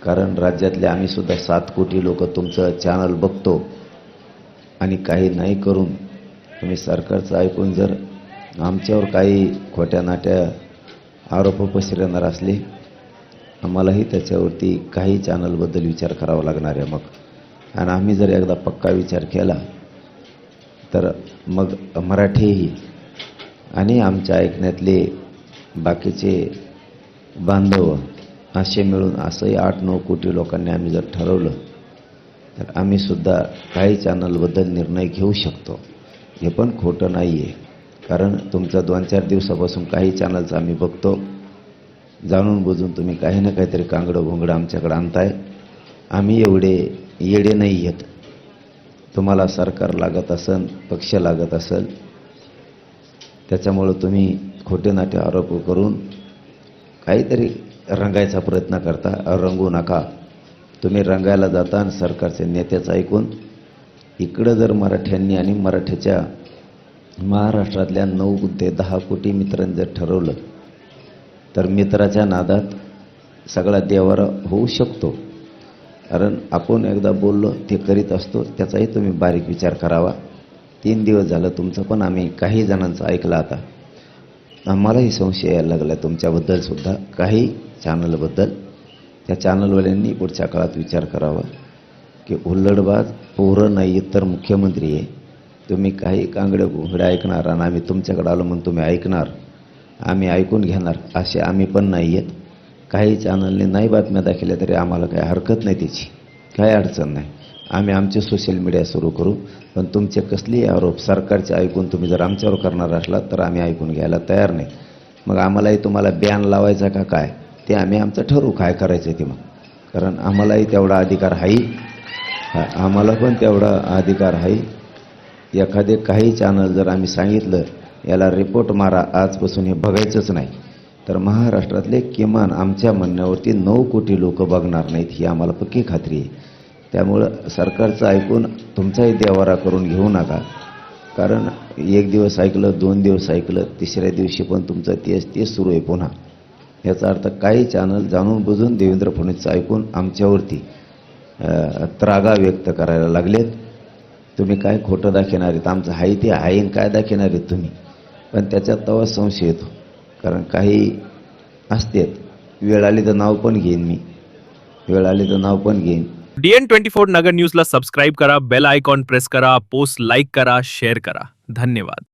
कारण राज्यातले आम्ही सुद्धा 7 कोटी लोक तुमचं चॅनल बघतो आणि काही नाही करून तुम्ही सरकारचं ऐकून जर आमच्यावर काही खोट्या नाट्या आरोप पसरवणार असले, आम्हालाही त्याच्यावरती काही चॅनलबद्दल विचार करावा लागणार आहे. आणि आम्ही जर एकदा पक्का विचार केला तर मग मराठीही आणि आमच्या ऐकण्यातले बाकीचे बांधव असे मिळून असंही 8-9 कोटी लोकांनी आम्ही जर ठरवलं तर आम्ही सुद्धा काही चॅनलबद्दल निर्णय घेऊ शकतो. हे पण खोटं नाही आहे, कारण तुमचं 2-4 दिवसापासून काही चॅनलचं आम्ही बघतो. जाणून बुजून तुम्ही काही ना काहीतरी कांगडं भोंगडं आमच्याकडे आणताय. आम्ही एवढे येडे नाही आहेत. तुम्हाला सरकार लागत असेल, पक्ष लागत असेल, त्याच्यामुळं तुम्ही खोटे नाटे आरोप करून काहीतरी रंगायचा प्रयत्न करता. रंगू नका. तुम्ही रंगायला जाता आणि सरकारचे नेत्याचं ऐकून इकडं जर मराठ्यांनी आणि मराठ्याच्या महाराष्ट्रातल्या 9 ते 10 कोटी मित्रांनी जर ठरवलं तर मित्राच्या नादात सगळा देवारा होऊ शकतो. कारण आपण एकदा बोललो ते करीत असतो, त्याचाही तुम्ही बारीक विचार करावा. 3 दिवस झालं तुमचं पण आम्ही काही जणांचं ऐकलं. आता आम्हालाही संशय यायला लागला तुमच्याबद्दल सुद्धा, काही चॅनलबद्दल. त्या चॅनलवाल्यांनी पुढच्या काळात विचार करावा की हुल्लडबाज पोरं नाही तर मुख्यमंत्री आहे. तुम्ही काही कांगडे घोंगडे ऐकणार आणि आम्ही तुमच्याकडे आलो म्हणून तुम्ही ऐकणार, आम्ही ऐकून घेणार असे आम्ही पण नाही आहेत. काही चॅनलने नाही बातम्या दाखवल्या तरी आम्हाला काही हरकत नाही, त्याची काही अडचण नाही. आम्ही आमचे सोशल मीडिया सुरू करू. पण तुमचे कसलेही आरोप सरकारचे ऐकून तुम्ही जर आमच्यावर करणार असलात तर आम्ही ऐकून घ्यायला तयार नाही. मग आम्हालाही तुम्हाला बॅन लावायचा का काय ते आम्ही आमचं ठरवू काय करायचं ते. मग कारण आम्हालाही तेवढा अधिकार आहे, आम्हाला पण तेवढा अधिकार आहे. एखादे काही चॅनल जर आम्ही सांगितलं याला रिपोर्ट मारा, आजपासून हे बघायचंच नाही, तर महाराष्ट्रातले किमान आमच्या म्हणण्यावरती 9 कोटी लोक बघणार नाहीत, ही आम्हाला पक्की खात्री आहे. त्यामुळं सरकारचं ऐकून तुमचाही देवारा करून घेऊ नका. कारण 1 दिवस ऐकलं, 2 दिवस ऐकलं, तिसऱ्या दिवशी पण तुमचं तेच सुरू आहे पुन्हा. याचा अर्थ काही चॅनल जाणून बुजून देवेंद्र फडणवीसचं ऐकून आमच्यावरती त्रागा व्यक्त करायला लागलेत. तुम्ही काय खोटं दाखवणार आहेत? आमचं आहे ते आहे काय दाखवणार आहेत तुम्ही? पण त्याच्यात तेव्हा संशय येतो. कारण काही असतेत, वेळ आली तर नाव पण घेईन मी, वेळ आली तर नाव पण घेईन. DN24 नगर न्यूजला सबस्क्राईब करा, बेल आयकॉन प्रेस करा, पोस्ट लाईक करा, शेअर करा. धन्यवाद.